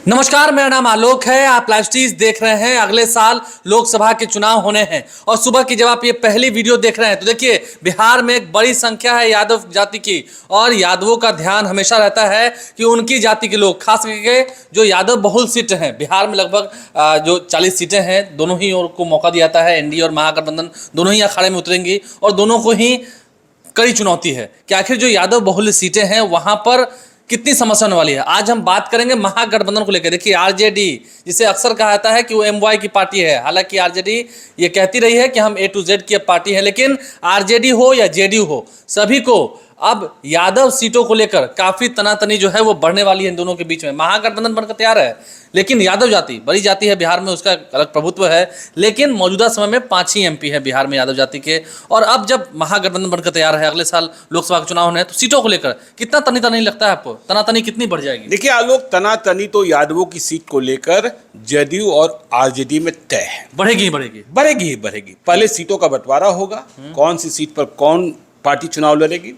नमस्कार, मेरा नाम आलोक है। आप लाइव स्ट्रीज देख रहे हैं। अगले साल लोकसभा के चुनाव होने हैं और सुबह की जब आप ये पहली वीडियो देख रहे हैं तो देखिए, बिहार में एक बड़ी संख्या है यादव जाति की और यादवों का ध्यान हमेशा रहता है कि उनकी जाति के लोग, खास करके जो यादव बहुल सीट हैं बिहार में, लगभग जो 40 सीटें हैं, दोनों ही ओर को मौका दिया जाता है। एनडीए और महागठबंधन दोनों ही अखाड़े में उतरेंगी और दोनों को ही कड़ी चुनौती है कि आखिर जो यादव बहुल सीटें हैं वहां पर कितनी समस्या होने वाली है। आज हम बात करेंगे महागठबंधन को लेकर। देखिए, आरजेडी, जिसे अक्सर कहा जाता है कि वो एमवाई की पार्टी है, हालांकि आरजेडी ये कहती रही है कि हम ए टू जेड की पार्टी है, लेकिन आरजेडी हो या जेडीयू हो, सभी को अब यादव सीटों को लेकर काफी तनातनी जो है वो बढ़ने वाली है इन दोनों के बीच में। महागठबंधन बनकर तैयार है, लेकिन यादव जाति बड़ी जाति है बिहार में, उसका अलग प्रभुत्व है, लेकिन मौजूदा समय में 5 ही एमपी है बिहार में यादव जाति के। और अब जब महागठबंधन बनकर तैयार है, अगले साल लोकसभा के चुनाव होने हैं, तो सीटों को लेकर कितना तनी लगता है आपको? तनातनी कितनी बढ़ जाएगी? देखिए आलोक, तनातनी तो यादवों की सीट को लेकर जेडीयू और आरजेडी में तय है। बढ़ेगी बढ़ेगी। पहले सीटों का बंटवारा होगा, कौन सी सीट पर कौन पार्टी चुनाव लड़ेगी।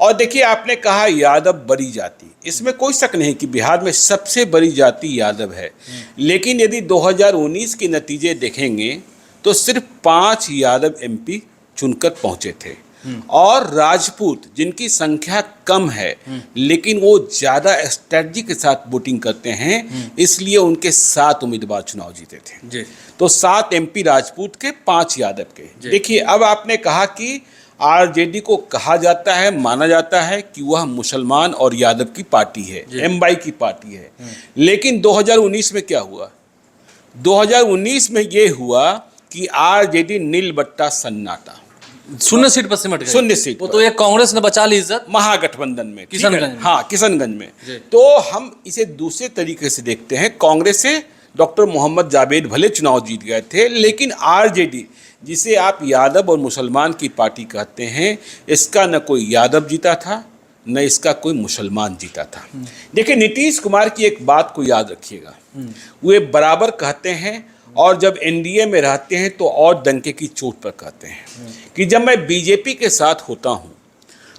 और देखिए, आपने कहा यादव बड़ी जाति, इसमें कोई शक नहीं कि बिहार में सबसे बड़ी जाति यादव है। लेकिन यदि 2019 के नतीजे देखेंगे तो सिर्फ 5 यादव एमपी चुनकर पहुंचे थे और राजपूत, जिनकी संख्या कम है लेकिन वो ज्यादा स्ट्रेटजी के साथ वोटिंग करते हैं, इसलिए उनके 7 उम्मीदवार चुनाव जीते थे जी। तो 7 एमपी राजपूत के, 5 यादव के। देखिए, अब आपने कहा कि आरजेडी को कहा जाता है, माना जाता है कि वह मुसलमान और यादव की पार्टी है, एमवाई की पार्टी है। लेकिन 2019 में क्या हुआ? 2019 में ये हुआ कि आरजेडी नील बट्टा सन्नाटा, शून्य सीट पर सिमट गई। शून्य सीट वो तो ये कांग्रेस ने बचा ली इज्जत महागठबंधन में, किशनगंज में। हाँ, किशनगंज में। तो हम इसे दूसरे तरीके से देखते हैं। कांग्रेस से डॉक्टर मोहम्मद जावेद भले चुनाव जीत गए थे, लेकिन आरजेडी, जिसे आप यादव और मुसलमान की पार्टी कहते हैं, इसका न कोई यादव जीता था न इसका कोई मुसलमान जीता था। देखिए, नीतीश कुमार की एक बात को याद रखिएगा, वे बराबर कहते हैं और जब एनडीए में रहते हैं तो और डंके की चोट पर कहते हैं कि जब मैं बीजेपी के साथ होता हूं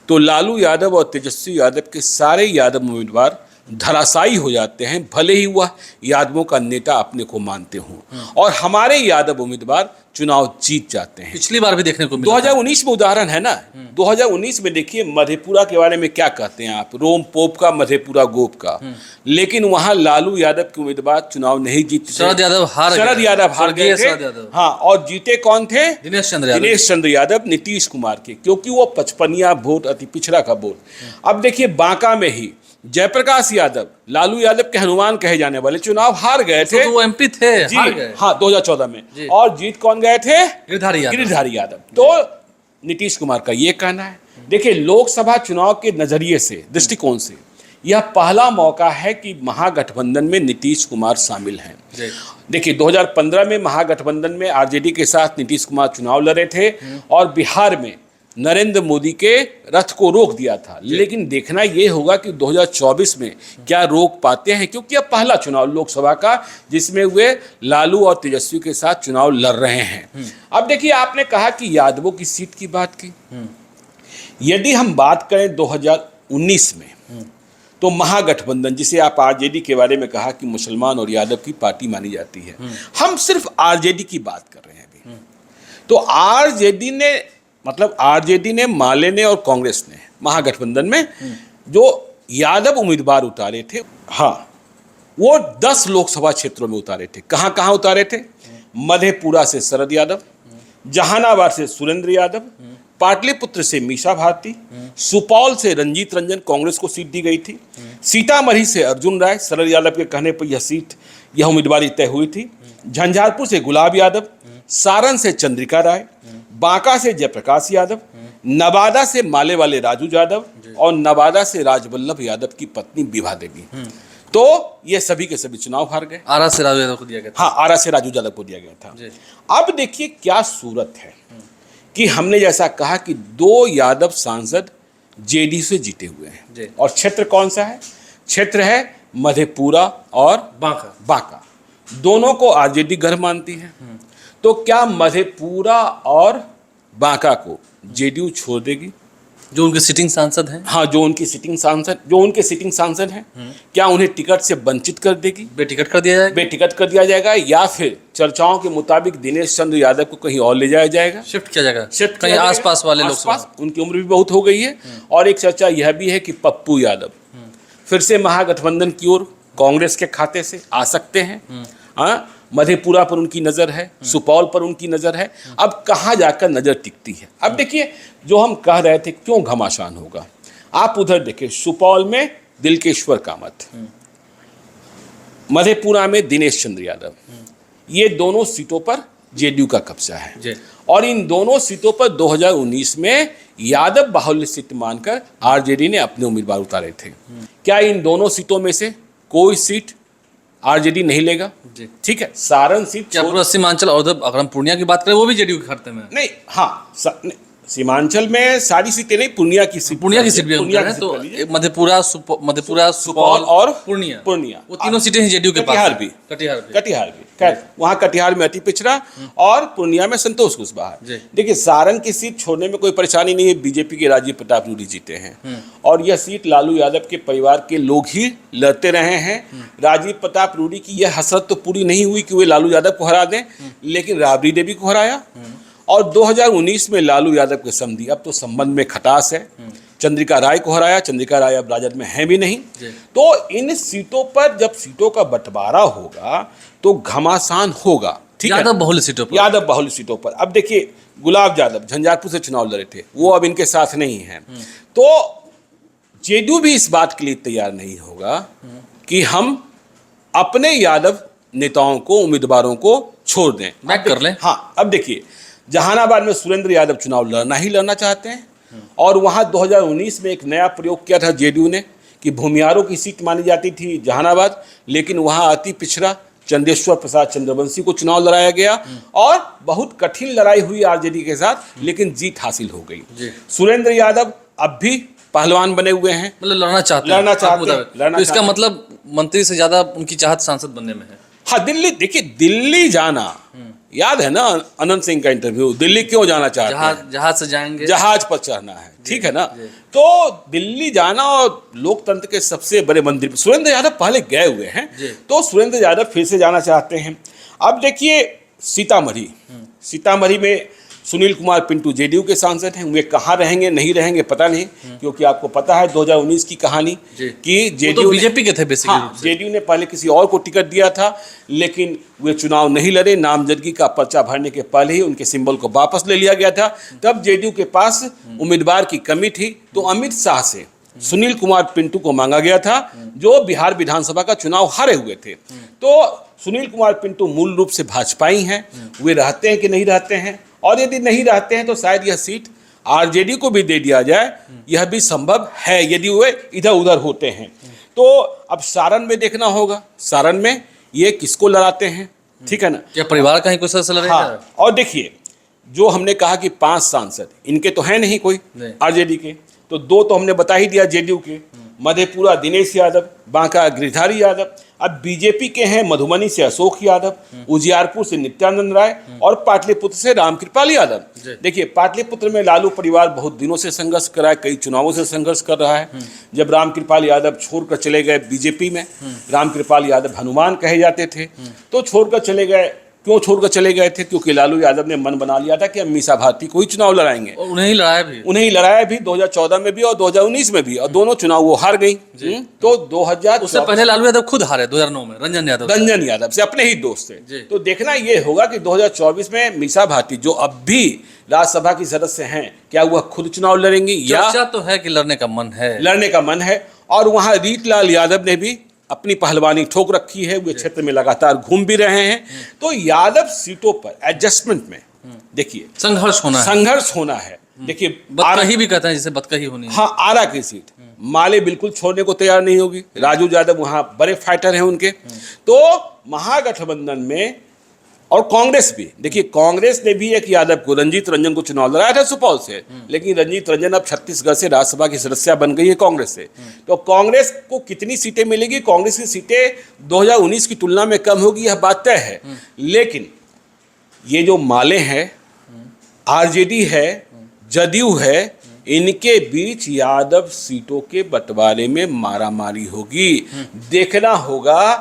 तो लालू यादव और तेजस्वी यादव के सारे यादव उम्मीदवार धराशायी हो जाते हैं, भले ही वह यादवों का नेता अपने को मानते हों, और हमारे यादव उम्मीदवार चुनाव जीत जाते हैं। पिछली बार भी देखने को मिला। 2019 में उदाहरण है ना। 2019 में देखिए, मधेपुरा के बारे में क्या कहते हैं आप, रोम पोप का, मधेपुरा गोप का। लेकिन वहां लालू यादव के उम्मीदवार चुनाव नहीं जीते, शरद यादव हार गए थे। हाँ, और जीते कौन थे? दिनेश चंद्र यादव, नीतीश कुमार के, क्योंकि वो 55 वोट, अति पिछड़ा का वोट। अब देखिए, बांका में ही जयप्रकाश यादव, लालू यादव के हनुमान कहे जाने वाले, चुनाव हार गए थे। तो वो एमपी थे, हार गए। हाँ, 2014 में। और जीत कौन गए थे? गिरिधारी यादव। तो नीतीश कुमार का ये कहना है। देखिए, लोकसभा चुनाव के नजरिए से, दृष्टिकोण से, यह पहला मौका है कि महागठबंधन में नीतीश कुमार शामिल हैं। देखिए, 2015 में महागठबंधन में आरजेडी के साथ नीतीश कुमार चुनाव लड़े थे और बिहार में नरेंद्र मोदी के रथ को रोक दिया था। लेकिन देखना यह होगा कि 2024 में क्या रोक पाते हैं, क्योंकि अब पहला चुनाव लोकसभा का जिसमें वे लालू और तेजस्वी के साथ चुनाव लड़ रहे हैं। अब देखिए, आपने कहा कि यादवों की सीट की बात की। यदि हम बात करें 2019 में, तो महागठबंधन, जिसे आप आरजेडी के बारे में कहा कि मुसलमान और यादव की पार्टी मानी जाती है, हम सिर्फ आरजेडी की बात कर रहे हैं अभी। तो आरजेडी ने, माले ने और कांग्रेस ने महागठबंधन में जो यादव उम्मीदवार उतारे थे, हाँ, वो 10 लोकसभा क्षेत्रों में उतारे थे। कहाँ कहाँ उतारे थे? मधेपुरा से शरद यादव, जहानाबाद से सुरेंद्र यादव, पाटलिपुत्र से मीसा भारती, सुपौल से रंजीत रंजन, कांग्रेस को सीट दी गई थी, सीतामढ़ी से अर्जुन राय, शरद यादव के कहने पर यह उम्मीदवारी तय हुई थी, झंझारपुर से गुलाब यादव, सारण से चंद्रिका राय, बांका से जयप्रकाश यादव, नवादा से माले वाले राजू यादव और नवादा से राजवल्लभ यादव की पत्नी विभा देवी। तो ये सभी के सभी चुनाव हार गए। आरा से राजू यादव को दिया गया था। हाँ, आरा से राजू यादव को दिया गया था। अब देखिए क्या सूरत है कि हमने जैसा कहा कि 2 यादव सांसद जेडीयू से जीते हुए हैं, और क्षेत्र कौन सा है? क्षेत्र है मधेपुरा और बांका। दोनों को आरजेडी गढ़ मानती है। तो क्या मधेपुरा और बांका को जेडीयू छोड़ देगी? जो उनके सिटिंग सांसद हैं। हाँ, जो उनके सिटिंग सांसद हैं, क्या उन्हें टिकट से वंचित कर देगी? बेटिकट कर दिया जाएगा। बेटिकट कर दिया जाएगा, या फिर चर्चाओं के मुताबिक दिनेश चंद्र यादव को कहीं और ले जाया जाएगा, शिफ्ट किया जाएगा, शिफ्ट कहीं आसपास वाले लोकसभा। उनकी उम्र भी बहुत हो गई है। और एक चर्चा यह भी है कि पप्पू यादव फिर से महागठबंधन की ओर कांग्रेस के खाते से आ सकते हैं। मधेपुरा पर उनकी नज़र है, सुपौल पर उनकी नज़र है। अब कहाँ जाकर नज़र टिकती है? अब देखिए, जो हम कह रहे थे क्यों घमासान होगा, आप उधर देखिए, सुपौल में दिलकेश्वर कामत, मधेपुरा में दिनेश चंद्र यादव, ये दोनों सीटों पर जेडीयू का कब्जा है। और इन दोनों सीटों पर 2019 में यादव बाहुल्य सीट मानकर आरजेडी ने अपने उम्मीदवार उतारे थे। क्या इन दोनों सीटों में से कोई सीट आरजेडी नहीं लेगा? ठीक है, सारण सीट क्या पूरा सीमांचल, और अगर हम पूर्णिया की बात करें वो भी जेडीयू के खाते में नहीं। हाँ, सीमांचल में सारी सीटें नहीं, पूर्णिया की सीट भी है। तो मधेपुरा, सुपौल और पूर्णिया, वो तीनों सीटें जेडीयू के पास। कटिहार भी खैर, वहाँ कटिहार में अति पिछड़ा और पूर्णिया में संतोष कुशवाहा। देखिए, सारण की सीट छोड़ने में कोई परेशानी नहीं है, बीजेपी के राजीव प्रताप रूडी जीते हैं और यह सीट लालू यादव के परिवार के लोग ही लड़ते रहे हैं। राजीव प्रताप रूडी की यह हसरत तो पूरी नहीं हुई कि वे लालू यादव को हरा दें, लेकिन राबड़ी देवी को हराया। और 2019 में लालू यादव के समधी, अब तो संबंध में खटास है, चंद्रिका राय को हराया। चंद्रिका राय अब राजद में है भी नहीं। तो इन सीटों पर जब सीटों का बंटवारा होगा तो घमासान होगा। ठीक है, यादव बहुल्य सीटों पर। अब देखिए, गुलाब यादव झंझारपुर से चुनाव लड़े थे, वो अब इनके साथ नहीं है। तो जेडीयू भी इस बात के लिए तैयार नहीं होगा कि हम अपने यादव नेताओं को, उम्मीदवारों को छोड़ दें, बैक कर लें। हाँ, अब देखिए, जहानाबाद में सुरेंद्र यादव चुनाव लड़ना चाहते हैं और वहां 2019 में एक नया प्रयोग किया था जेडीयू ने कि भूमियारों की सीट मानी जाती थी जहानाबाद, लेकिन वहां अति पिछड़ा चंदेश्वर प्रसाद चंद्रवंशी को चुनाव लड़ाया गया और बहुत कठिन लड़ाई हुई आरजेडी के साथ, लेकिन जीत हासिल हो गई। सुरेंद्र यादव अब भी पहलवान बने हुए हैं, मतलब लड़ना चाहते हैं। तो इसका मतलब मंत्री से ज्यादा उनकी चाहत सांसद बनने में है। हाँ, दिल्ली, देखिए, दिल्ली जाना, याद है ना अनंत सिंह का इंटरव्यू, दिल्ली क्यों जाना चाहते हैं? जहाज से जाएंगे, जहाज पर चढ़ना है। ठीक है ना? तो दिल्ली जाना, और लोकतंत्र के सबसे बड़े मंदिर सुरेंद्र यादव पहले गए हुए हैं, तो सुरेंद्र यादव फिर से जाना चाहते हैं। अब देखिए, सीतामढ़ी में सुनील कुमार पिंटू जेडीयू के सांसद हैं। वे कहाँ रहेंगे, नहीं रहेंगे पता नहीं, क्योंकि आपको पता है 2019 की कहानी कि जेडीयू, बीजेपी के थे बेसिकली। हाँ, जेडीयू ने पहले किसी और को टिकट दिया था, लेकिन वे चुनाव नहीं लड़े। नामजदगी का पर्चा भरने के पहले ही उनके सिंबल को वापस ले लिया गया था। तब जेडीयू के पास उम्मीदवार की कमी थी, तो अमित शाह से सुनील कुमार पिंटू को मांगा गया था, जो बिहार विधानसभा का चुनाव हारे हुए थे। तो सुनील कुमार पिंटू मूल रूप से भाजपाई हैं, वे रहते हैं कि नहीं रहते हैं, और यदि नहीं रहते हैं तो शायद यह सीट आरजेडी को भी दे दिया जाए, यह भी संभव है यदि वे इधर उधर होते हैं। तो अब सारण में देखना होगा, सारण में ये किसको लड़ाते हैं। ठीक है ना? क्या परिवार का ही कुछ ऐसा लड़ेगा? हाँ, और देखिए, जो हमने कहा कि 5 सांसद, इनके तो है नहीं कोई आरजेडी के, तो 2 तो हमने बता ही दिया जेडीयू के, मधेपुरा दिनेश यादव, बांका गिरिधारी यादव। अब बीजेपी के हैं मधुबनी से अशोक यादव, उजियारपुर से नित्यानंद राय और पाटलिपुत्र से रामकृपाल यादव। देखिए, पाटलिपुत्र में लालू परिवार बहुत दिनों से संघर्ष कर रहा है, कई चुनावों से संघर्ष कर रहा है। जब रामकृपाल यादव छोड़कर चले गए बीजेपी में, रामकृपाल यादव हनुमान कहे जाते थे, तो छोड़कर चले गए। क्यों छोड़कर चले गए थे? क्योंकि लालू यादव ने मन बना लिया था कि हम मीसा भारती को ही चुनाव लड़ाएंगे। उन्हें ही लड़ाया भी 2014 में भी और 2019 में भी, और दोनों चुनाव वो हार गई। तो 2000, उससे पहले लालू यादव खुद हारे 2009 में रंजन यादव से, अपने ही दोस्त से। तो देखना ये होगा कि 2024 में मीसा भारती, जो अब भी राज्यसभा की सदस्य हैं, क्या वह खुद चुनाव लड़ेंगी? या तो है कि लड़ने का मन है। और वहाँ रीतलाल यादव ने भी अपनी पहलवानी ठोक रखी है, वे क्षेत्र में लगातार घूम भी रहे हैं। तो यादव सीटों पर एडजस्टमेंट में देखिए संघर्ष होना है। देखिए, बतकही भी कहते हैं, जिसे बतकही होनी है। हाँ, आरा की सीट माले बिल्कुल छोड़ने को तैयार नहीं होगी। राजू यादव वहाँ बड़े फाइटर हैं उनके। तो महागठबंधन में, और कांग्रेस भी, देखिए, कांग्रेस ने भी एक यादव को, रंजीत रंजन को चुनाव लड़ाया था सुपौल से, लेकिन रंजीत रंजन अब छत्तीसगढ़ से राज्यसभा की सदस्य बन गई है कांग्रेस से। तो कांग्रेस को कितनी सीटें मिलेगी? कांग्रेस की सीटें 2019 की तुलना में कम होगी, यह बात तय है। लेकिन ये जो माले हैं, आरजेडी है, जदयू है, इनके बीच यादव सीटों के बंटवारे में मारामारी होगी। देखना होगा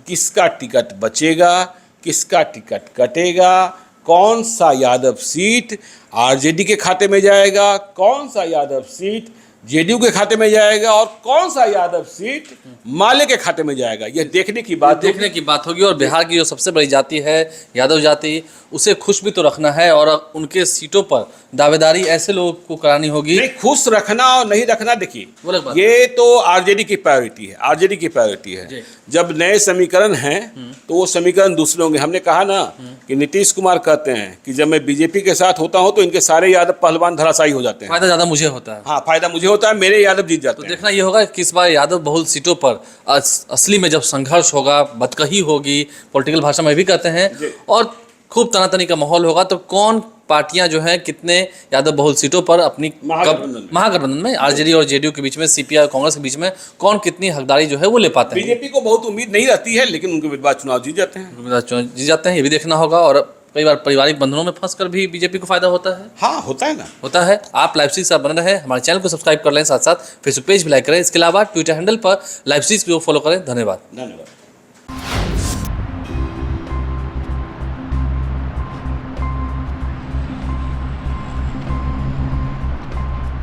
किसका टिकट बचेगा, किसका टिकट कटेगा, कौन सा यादव सीट आरजेडी के खाते में जाएगा, कौन सा यादव सीट जेडीयू के खाते में जाएगा और कौन सा यादव सीट माले के खाते में जाएगा। यह देखने की बात होगी। और बिहार की जो सबसे बड़ी जाति है यादव जाति, उसे खुश भी तो रखना है और उनके सीटों पर दावेदारी ऐसे लोगों को करानी होगी। नहीं, खुश रखना और नहीं रखना, देखिए ये तो आरजेडी की प्रायोरिटी है, आरजेडी की प्रायोरिटी है। जब नए समीकरण हैं तो वो समीकरण दूसरे होंगे। हमने कहा ना कि नीतीश कुमार कहते हैं कि जब मैं बीजेपी के साथ होता हूं तो इनके सारे यादव पहलवान धराशायी हो जाते हैं। फायदा ज्यादा मुझे होता है। हाँ, फायदा मुझे होता है, मेरे यादव जीत जाते हैं। तो देखना ये होगा कि इस बार यादव बहुल सीटों पर असली में जब संघर्ष होगा, बतकही होगी, पॉलिटिकल भाषा में भी कहते हैं, और खूब तनातनी का माहौल होगा, तो कौन पार्टियां जो हैं कितने यादव बहुल सीटों पर अपनी महागठबंधन में आरजेडी और जेडीयू के बीच में, सीपीआई और कांग्रेस के बीच में कौन कितनी हकदारी जो है वो ले पाते हैं। बीजेपी को बहुत उम्मीद नहीं रहती है, लेकिन उनके विधानसभा चुनाव जीत जाते हैं, ये भी देखना होगा। और कई बार पारिवारिक बंधनों में फंसकर भी बीजेपी को फायदा होता है। हाँ, होता है ना, होता है। आप लाइव सीरीज से बने रहे, हमारे चैनल को सब्सक्राइब कर लें, साथ साथ फेसबुक पेज भी लाइक करें। इसके अलावा ट्विटर हैंडल पर लाइव सीरीज को फॉलो करें। धन्यवाद।